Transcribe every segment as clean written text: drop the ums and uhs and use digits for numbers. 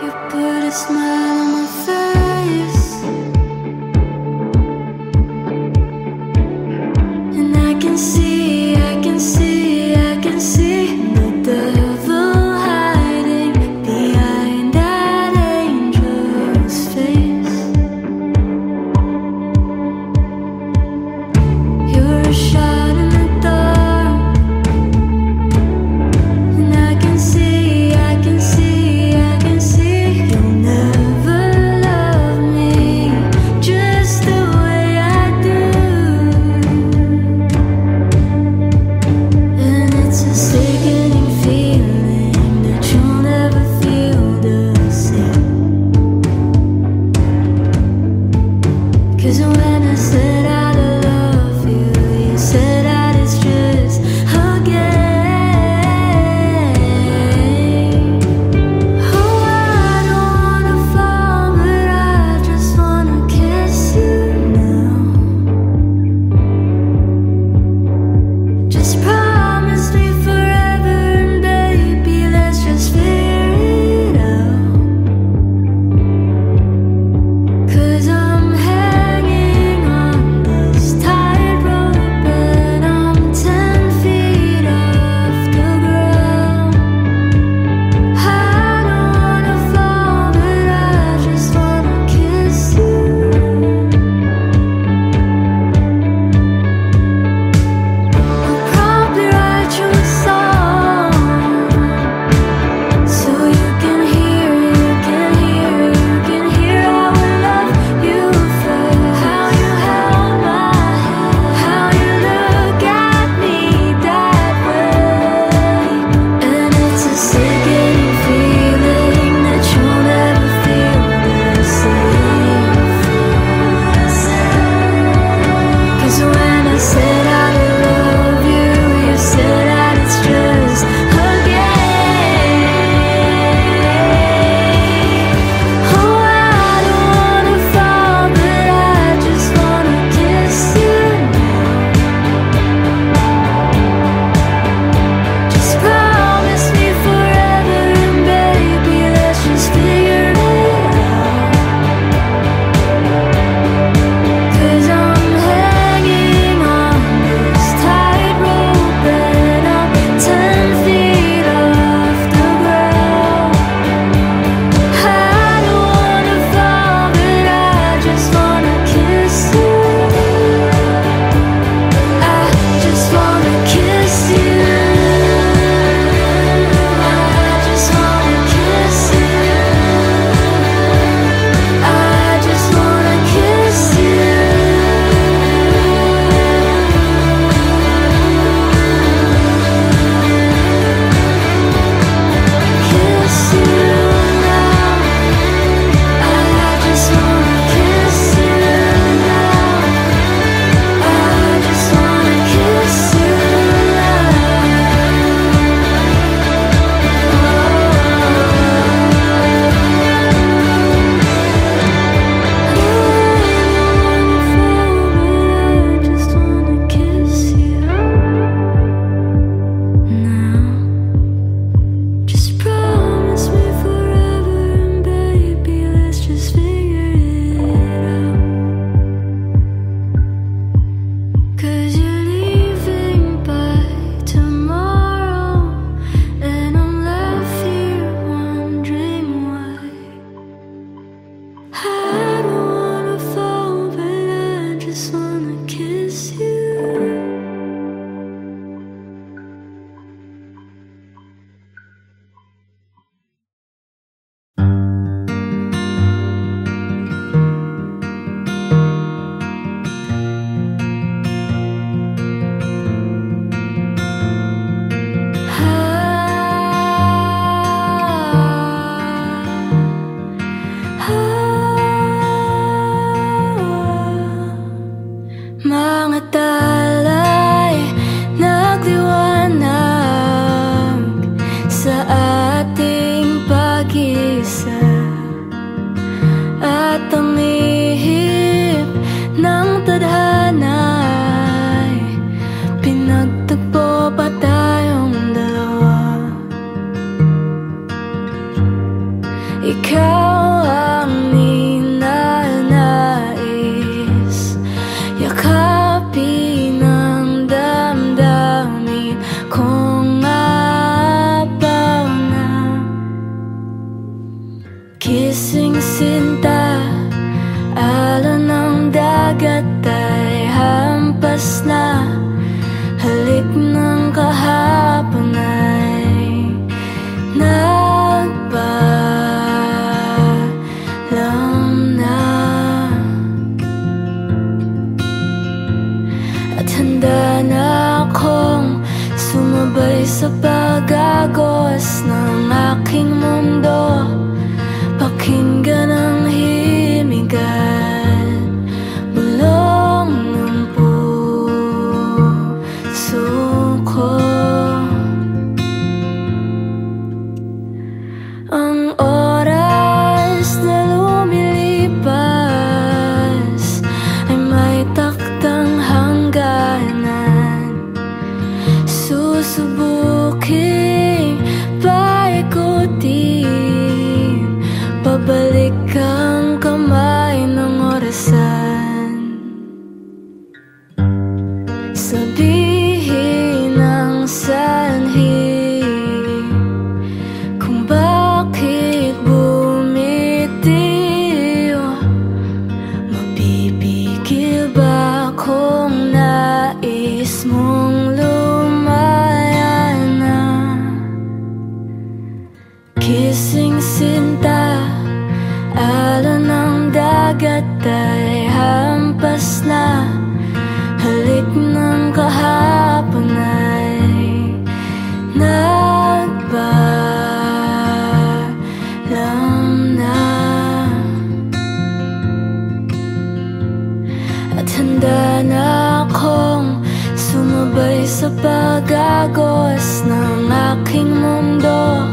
You put a smile on my face, and I can see, I can see, I can see the devil hiding behind that angel's face. You're a shot in the dark, and I can see, I can see, I can see you'll never Sumabay sa pag-agos ng aking mundo, pakinggan ang himigan, bulong ng puso ko. Ang oras na lumilipas ay may taktang hangganan. Susubuking paikutin, pabalik ang kamay ng orasan. Sabihin ang sanhi kung bakit bumitiw. Mapipigil ba kung nais mong lumaya na? Kising sinta, alon ng dagat ay hampas na. Halik ng kahapon ay nagpaalam na. At handa na akong sumabay sa pag-agos ng aking mundo,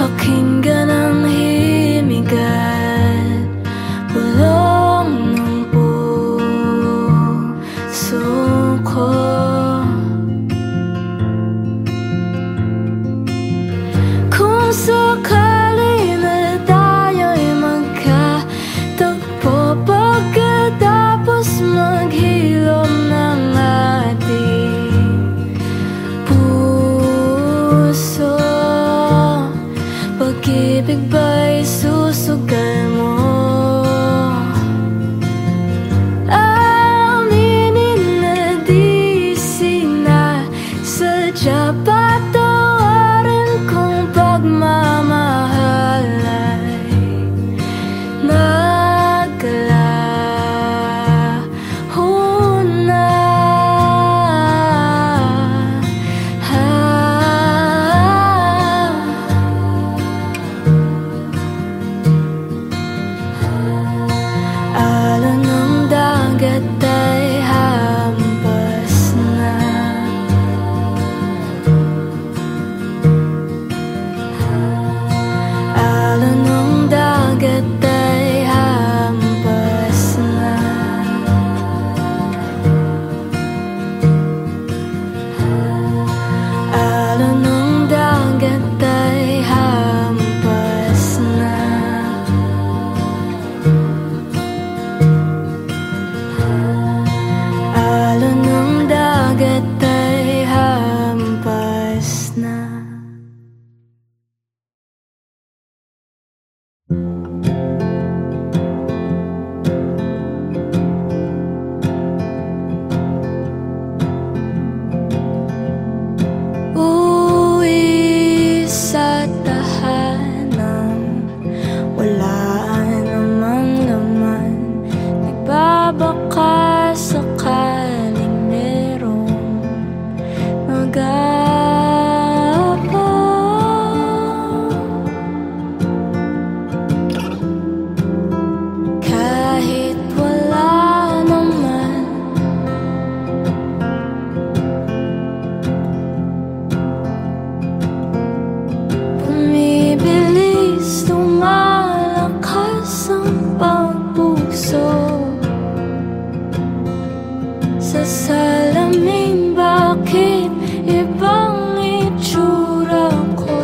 pakinggan ang himigan, bulong ng puso ko. Kung sakali na tayo'y magkatagpo, pagkatapos maghilom ng ating puso, pag-ibig ba'y susugal mo? Aminin na di sinasadya, patawarin kung pagmamahal ay naglaho na. Alon ng dagat ay hampas na. Alon ng dagat ay hampas na. Alon ng dagat ay hampas na. Alon ng dagat ay hampas na. Uwi sa tahanan, wala namang laman. Nagbabaka sakaling merong mag-aabang. Kahit wala naman, bumibilis, lumalakas ang pagpuso. Sa salamin, bakit ibang itsura ko?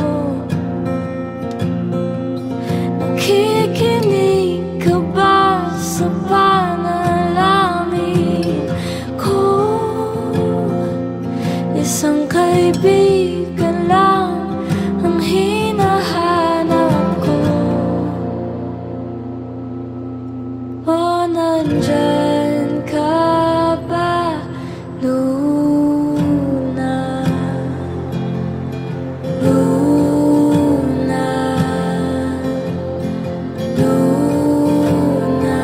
Nakikinig ka ba sa panalangin ko? Isang kaibigan lang ang hinahanap ko. O nandyan ka ba, Luna? Luna, Luna,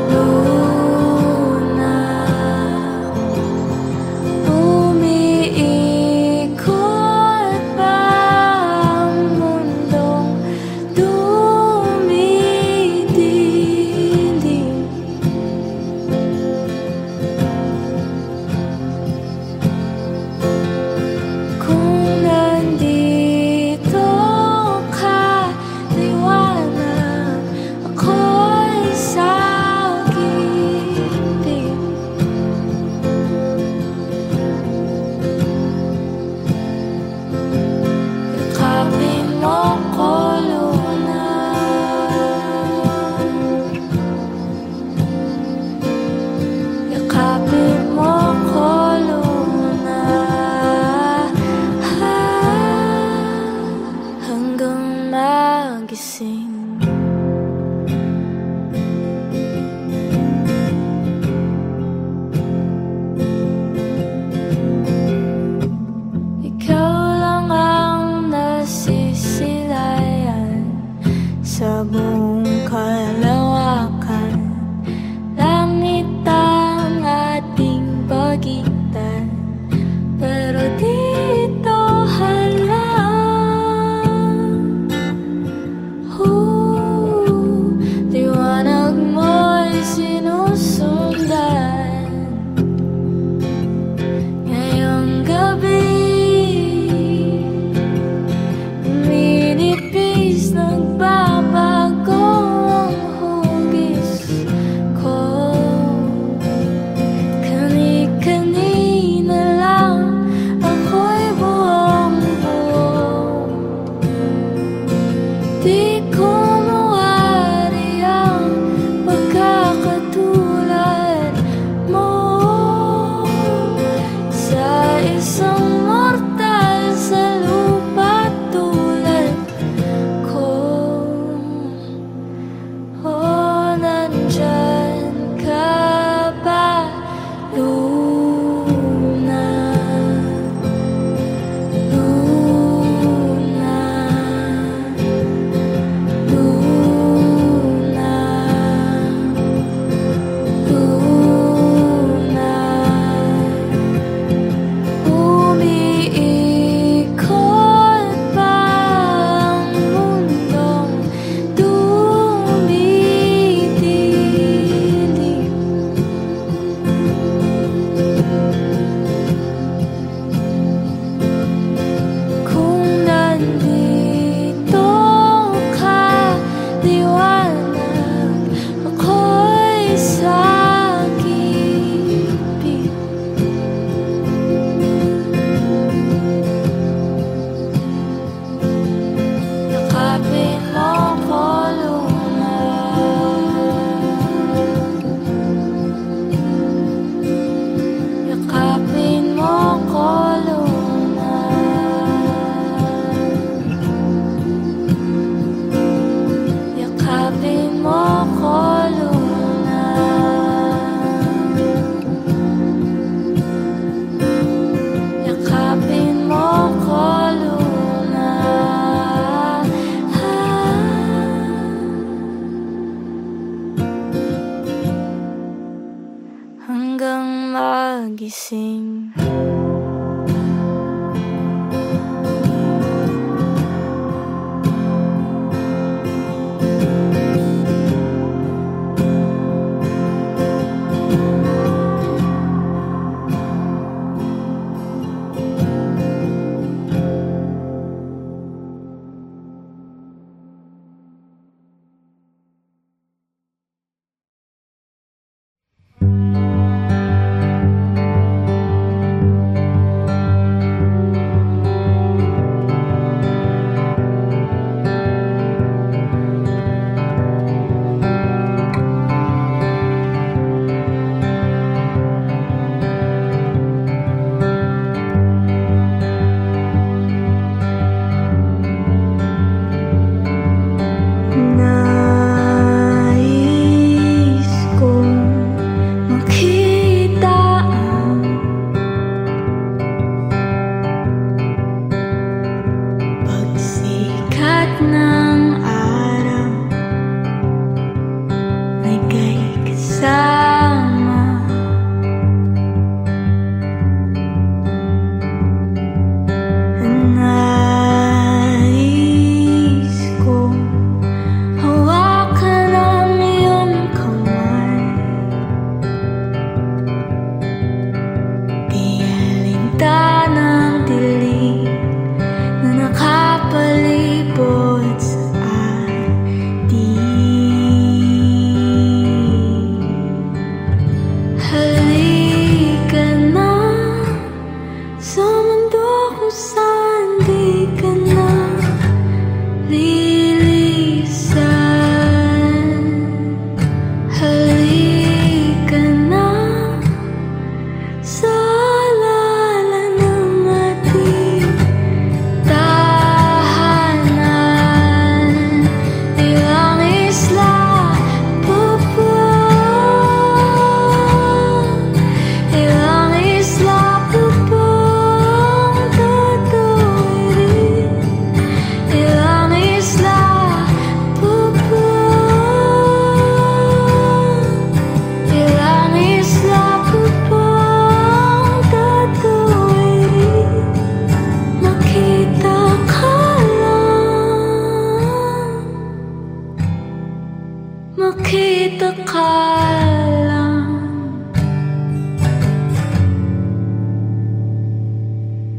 Luna.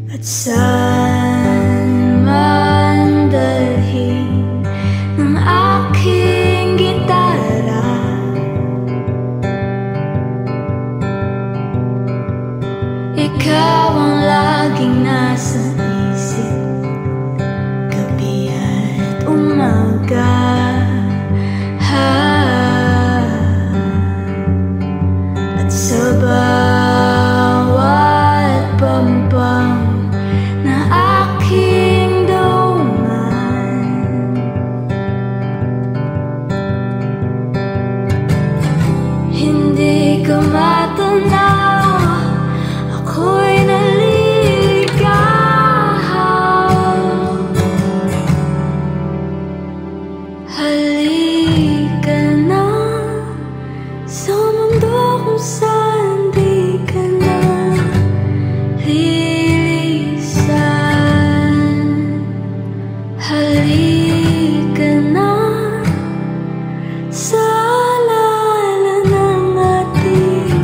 at saan man dalhin ng aking gitara. Ikaw ang laging nasa isip, gabi at umaga. At sa bawat pampang na aking duman, hindi ka matanaw, ako'y naligaw. Halika na sa mundo kung saan di ka na lilisan. Halika na sa alala ng ating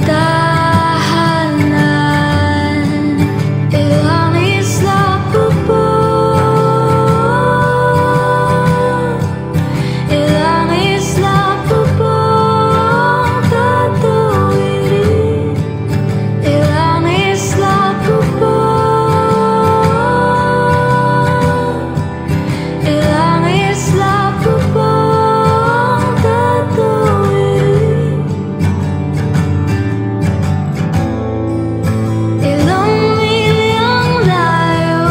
tahanan. Ilang isla pa ba? Ilang isla pa ba ang tatawirin? Ilang isla pa ba? Ilang isla pa ba ang tatawirin? Ilang milyang layo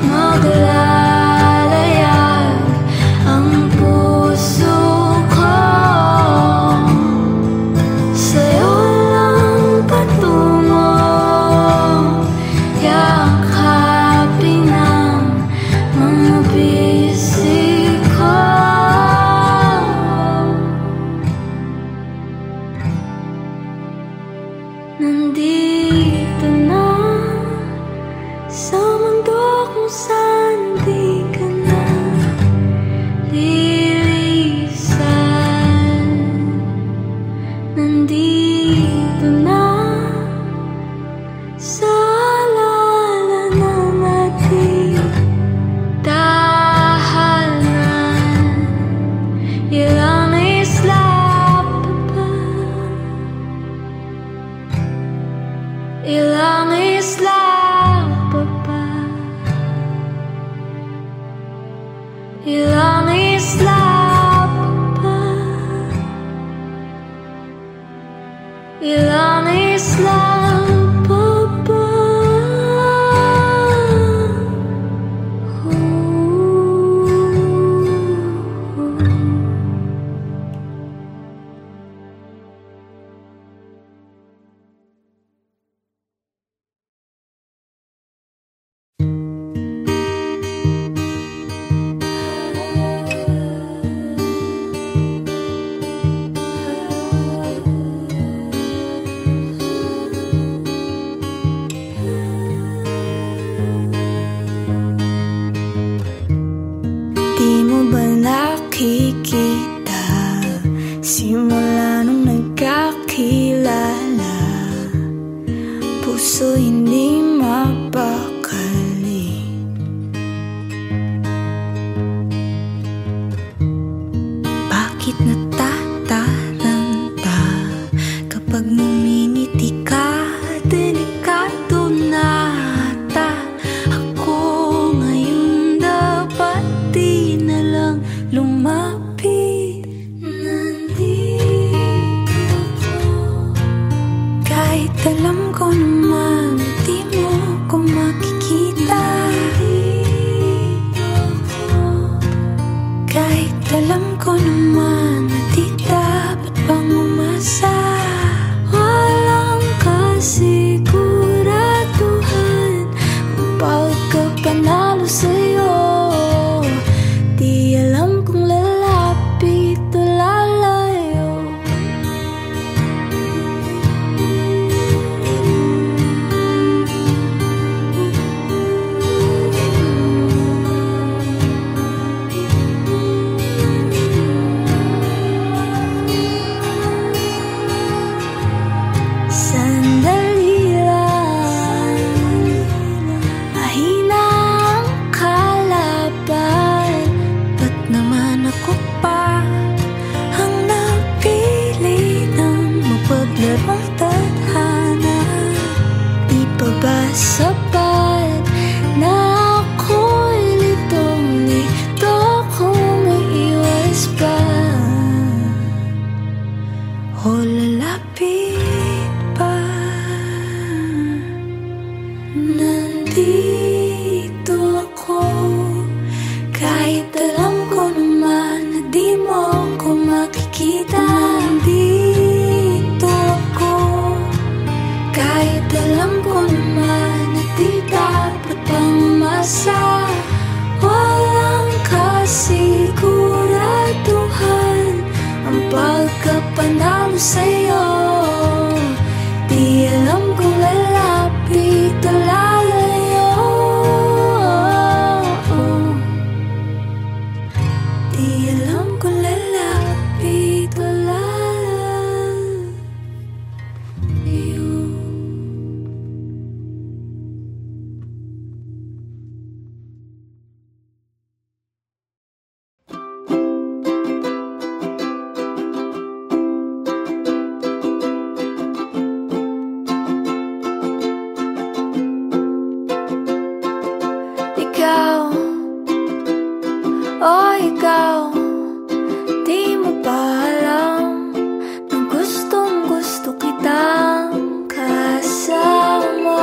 maglalayag ang puso ko, sa'yo lang patungo, yakapin ang mga bisig ko. Nandito na sa mundo kung saan di ka na lilisan. Nandito na sa alala ng ating tahanan. Ilang isla pa ba? Ilang isla pa ba? Ilang isla pa ba? Ilang isla pa ba? Di mo ba nakikita, simula nung nagkakilala, puso hindi mapakali. Bakit natataranta kapag ngumingiti ka? Delikado na ata ako ngayon, dapat di na lang lumapit. Nandito ko, kahit alam ko naman di mo ko makikita. Nandito ko, kahit alam ko naman na di dapat pang umasa. Walang kasiguraduhan kung pagkapanalo sa'yo. Di alam kung lalapit o lalayo. sapat na ako'y litong-lito kung maiiwas pa o lalapit pa. Nandito ako kahit alam ko naman na di mo ako makikita. Nandito ako kahit alam ko naman na di dapat pang umasa. Walang kasiguraduhan ang pagkapanalo sa'yo. Di alam kung lalapit o lalayo. Di alam kung lalapit o lalayo. Ikaw, oh ikaw, di mo ba alam na gustong gusto kitang kasama?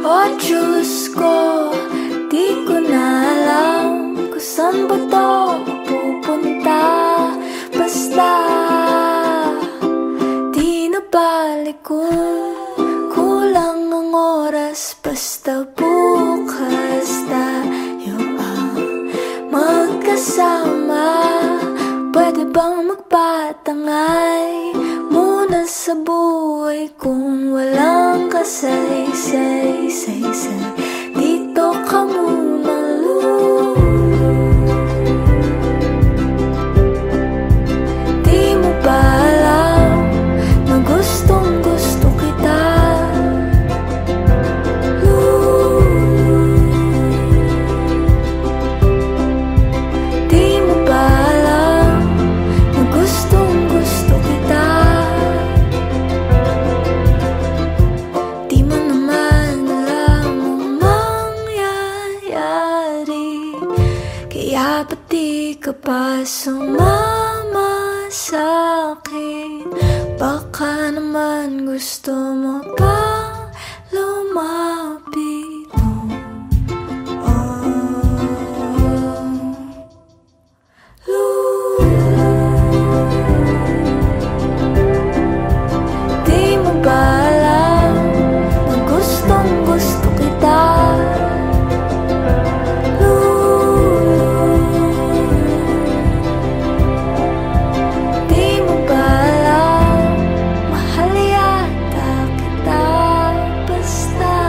Oh Diyos ko, di ko na alam kung saan ba to mapupunta. Basta di na balik kung kulang ang oras. Basta bukas tayo ang magkasama. Pwede bang magpatangay muna sa buhay kung walang kasay-say? Dito ka muna, Lord. Di mo ba alam na gustong gusto kita? Di mo ba alam na gustong gusto kita? Di mo naman alam ang mangyayari, kaya ba't di ka pa sumama sa'kin? Baka naman gusto mo pa lumapit mo. Di mo ba alam na gustong gusto kita? Di mo ba alam, mahal yata kita basta.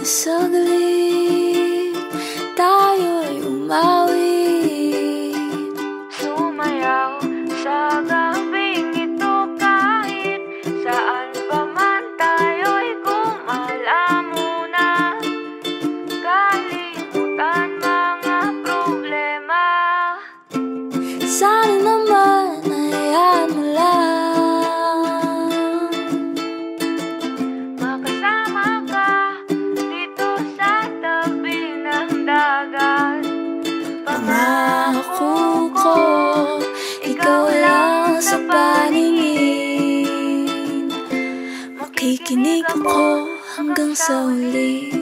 saglit tayo'y umawi, sumayaw sa gabing ito kahit saan pa man tayo'y gumala muna, kalimutan mga problema. sana naman hayaan mo lang Makasama ka dito sa tabi ng dagat. Pangako ko, ikaw lang sa paningin, makikinig ako hanggang sa huli.